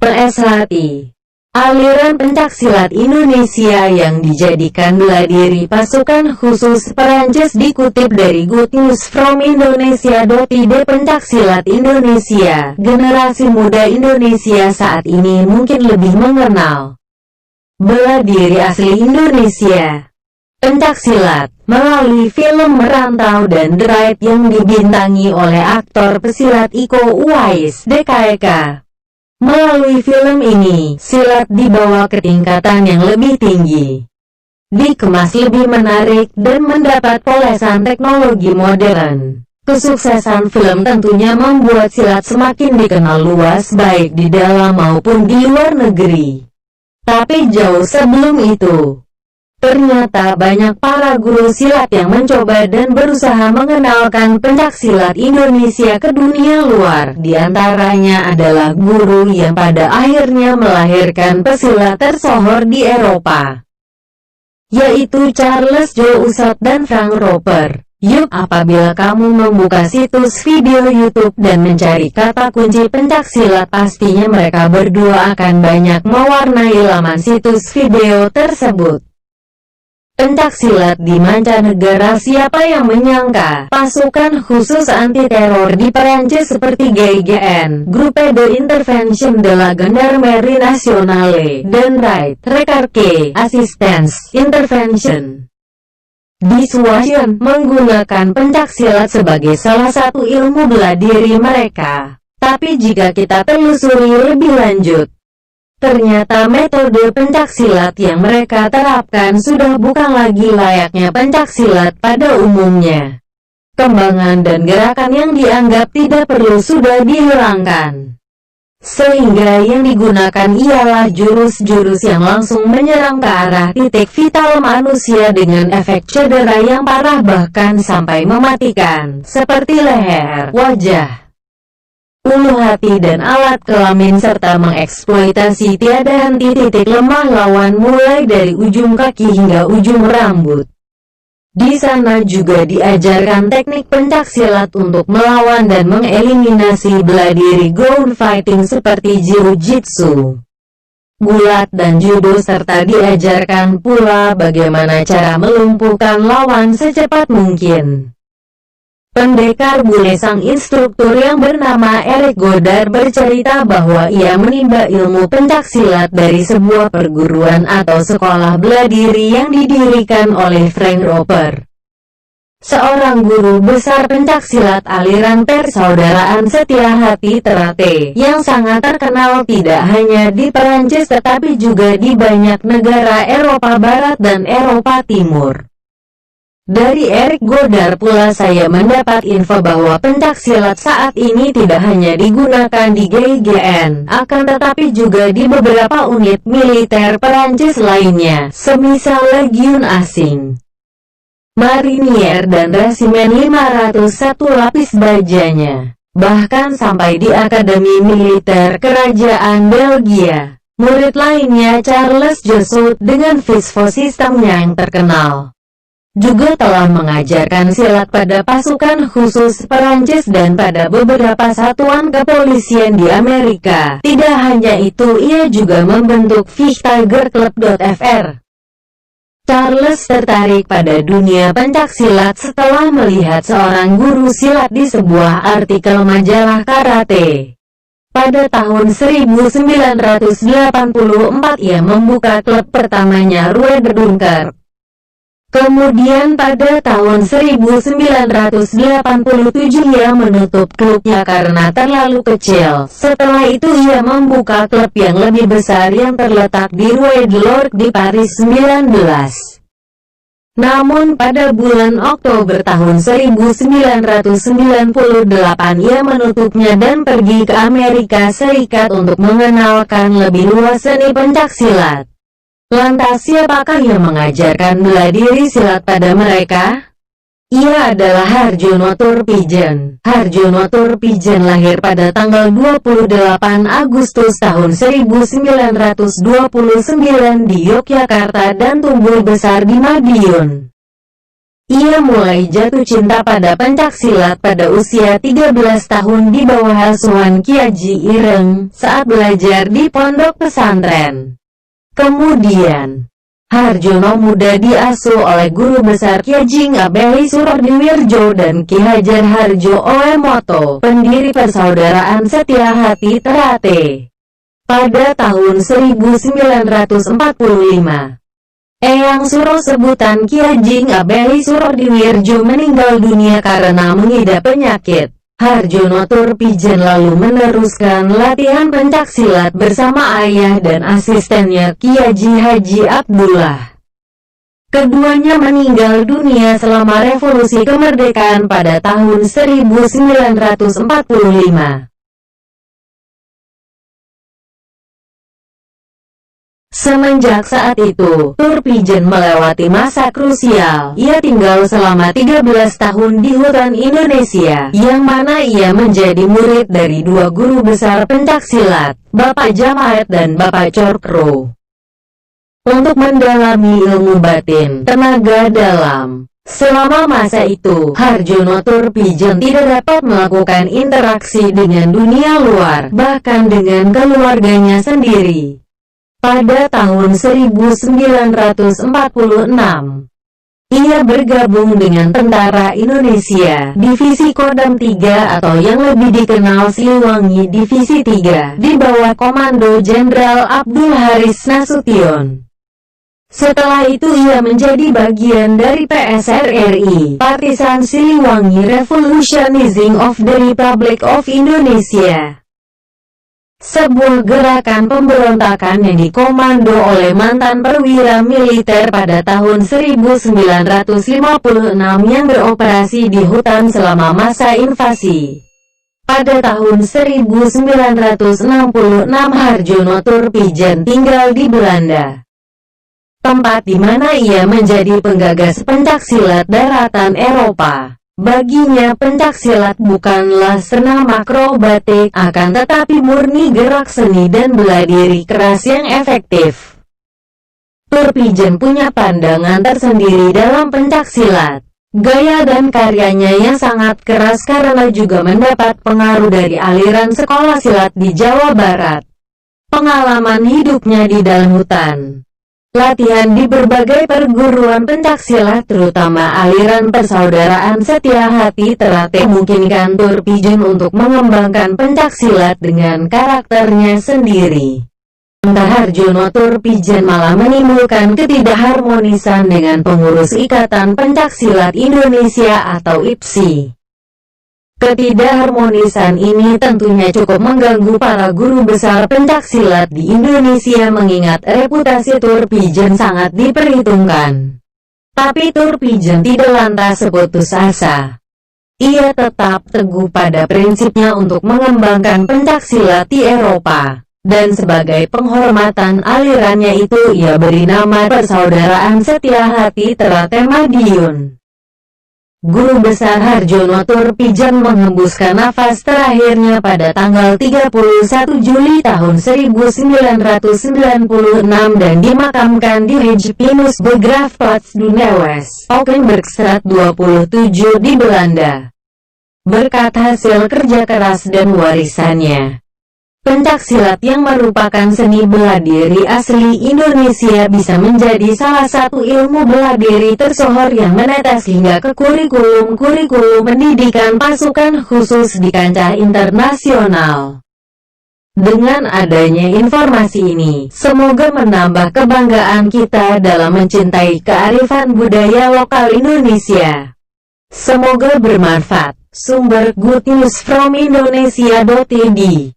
PSHI, aliran pencaksilat Indonesia yang dijadikan bela diri pasukan khusus Perancis dikutip dari Good News from Indonesia.id. Pencaksilat Indonesia, generasi muda Indonesia saat ini mungkin lebih mengenal bela diri asli Indonesia. Pencaksilat, melalui film Merantau dan The Raid yang dibintangi oleh aktor pesilat Iko Uwais, DKEK. Melalui film ini, silat dibawa ke tingkatan yang lebih tinggi, dikemas lebih menarik, dan mendapat polesan teknologi modern. Kesuksesan film tentunya membuat silat semakin dikenal luas baik di dalam maupun di luar negeri. Tapi jauh sebelum itu, ternyata banyak para guru silat yang mencoba dan berusaha mengenalkan pencaksilat Indonesia ke dunia luar. Di antaranya adalah guru yang pada akhirnya melahirkan pesilat tersohor di Eropa, yaitu Charles Joussat dan Frank Roper. Yuk, apabila kamu membuka situs video YouTube dan mencari kata kunci pencaksilat, pastinya mereka berdua akan banyak mewarnai laman situs video tersebut. Pencaksilat di mancanegara, siapa yang menyangka? Pasukan khusus anti-teror di Perancis seperti GIGN, Groupe d'Intervention de la Gendarmerie Nationale, dan Raid, Recherche, Assistance, Intervention, Dissuasion, menggunakan pencaksilat sebagai salah satu ilmu bela diri mereka. Tapi jika kita telusuri lebih lanjut, ternyata metode pencaksilat yang mereka terapkan sudah bukan lagi layaknya pencaksilat pada umumnya. Kembangan dan gerakan yang dianggap tidak perlu sudah dihilangkan, sehingga yang digunakan ialah jurus-jurus yang langsung menyerang ke arah titik vital manusia dengan efek cedera yang parah bahkan sampai mematikan, seperti leher, wajah, ulu hati dan alat kelamin, serta mengeksploitasi tiada henti titik lemah lawan mulai dari ujung kaki hingga ujung rambut. Di sana juga diajarkan teknik pencaksilat untuk melawan dan mengeliminasi bela diri ground fighting seperti jiu-jitsu, gulat dan judo, serta diajarkan pula bagaimana cara melumpuhkan lawan secepat mungkin. Pendekar bule sang instruktur yang bernama Eric Godard bercerita bahwa ia menimba ilmu pencaksilat dari sebuah perguruan atau sekolah bela diri yang didirikan oleh Frank Roper, seorang guru besar pencaksilat aliran persaudaraan Setia Hati Terate, yang sangat terkenal tidak hanya di Perancis tetapi juga di banyak negara Eropa Barat dan Eropa Timur. Dari Eric Godard pula saya mendapat info bahwa pencaksilat saat ini tidak hanya digunakan di GIGN, akan tetapi juga di beberapa unit militer Perancis lainnya, semisal Legiun Asing, Marinier dan Resimen 501 lapis bajanya. Bahkan sampai di Akademi Militer Kerajaan Belgia. Murid lainnya Charles Joussat dengan Visvo sistemnya yang terkenal, juga telah mengajarkan silat pada pasukan khusus Perancis dan pada beberapa satuan kepolisian di Amerika. Tidak hanya itu, ia juga membentuk Tigerclub.fr. Charles tertarik pada dunia pencaksilat setelah melihat seorang guru silat di sebuah artikel majalah karate. Pada tahun 1984 ia membuka klub pertamanya, Rue de Dunkerque. Kemudian pada tahun 1987 ia menutup klubnya karena terlalu kecil. Setelah itu ia membuka klub yang lebih besar yang terletak di Rue de l'Orgue di Paris 19. Namun pada bulan Oktober tahun 1998 ia menutupnya dan pergi ke Amerika Serikat untuk mengenalkan lebih luas seni pencaksilat. Lantas siapakah yang mengajarkan bela diri silat pada mereka? Ia adalah Harjono Turpijen. Harjono Turpijen lahir pada tanggal 28 Agustus tahun 1929 di Yogyakarta dan tumbuh besar di Madiun. Ia mulai jatuh cinta pada pencaksilat pada usia 13 tahun di bawah asuhan Kiai Ireng saat belajar di pondok pesantren. Kemudian, Harjono muda diasuh oleh guru besar Kyajing Abeli Surodiwirjo dan Ki Hajar Harjo Oemoto, pendiri Persaudaraan Setia Hati Ternate. Pada tahun 1945, Eyang Suro sebutan Kyajing Abeli Surodiwirjo meninggal dunia karena mengidap penyakit. Harjono Turpijen lalu meneruskan latihan pencaksilat bersama ayah dan asistennya Kiai Haji Abdullah. Keduanya meninggal dunia selama revolusi kemerdekaan pada tahun 1945. Semenjak saat itu, Turpijen melewati masa krusial. Ia tinggal selama 13 tahun di hutan Indonesia, yang mana ia menjadi murid dari dua guru besar pencaksilat, Bapak Jamaat dan Bapak Corkro. Untuk mendalami ilmu batin, tenaga dalam. Selama masa itu, Harjono Turpijen tidak dapat melakukan interaksi dengan dunia luar, bahkan dengan keluarganya sendiri. Pada tahun 1946, ia bergabung dengan Tentara Indonesia, Divisi Kodam 3 atau yang lebih dikenal Siliwangi Divisi 3, di bawah Komando Jenderal Abdul Haris Nasution. Setelah itu ia menjadi bagian dari PSRRI, Partisan Siliwangi Revolutionizing of the Republic of Indonesia. Sebuah gerakan pemberontakan yang dikomando oleh mantan perwira militer pada tahun 1956 yang beroperasi di hutan selama masa invasi. Pada tahun 1966 Harjono Turpijen tinggal di Belanda, tempat di mana ia menjadi penggagas pencaksilat daratan Eropa. Baginya pencaksilat bukanlah senam akrobatik, akan tetapi murni gerak seni dan bela diri keras yang efektif. Turpijen punya pandangan tersendiri dalam pencaksilat. Gaya dan karyanya yang sangat keras karena juga mendapat pengaruh dari aliran sekolah silat di Jawa Barat. Pengalaman hidupnya di dalam hutan, latihan di berbagai perguruan pencaksilat terutama aliran Persaudaraan Setia Hati Ternate memungkinkan Turpijen untuk mengembangkan pencaksilat dengan karakternya sendiri. Harjono Turpijen malah menimbulkan ketidakharmonisan dengan pengurus Ikatan Pencaksilat Indonesia atau IPSI. Ketidakharmonisan ini tentunya cukup mengganggu para guru besar pencaksilat di Indonesia mengingat reputasi Turpijen sangat diperhitungkan. Tapi Turpijen tidak lantas putus asa. Ia tetap teguh pada prinsipnya untuk mengembangkan pencaksilat di Eropa. Dan sebagai penghormatan alirannya itu ia beri nama Persaudaraan Setia Hati Ternate Madiun. Guru besar Harjono Turpijen menghembuskan nafas terakhirnya pada tanggal 31 Juli tahun 1996 dan dimakamkan di Rijpinus Begraafplaats Dunewes, Valkenburgstraat 27 di Belanda. Berkat hasil kerja keras dan warisannya, pencaksilat yang merupakan seni bela diri asli Indonesia bisa menjadi salah satu ilmu bela diri tersohor yang menetes hingga ke kurikulum pendidikan pasukan khusus di kancah internasional. Dengan adanya informasi ini, semoga menambah kebanggaan kita dalam mencintai kearifan budaya lokal Indonesia. Semoga bermanfaat. Sumber Good News from Indonesia.id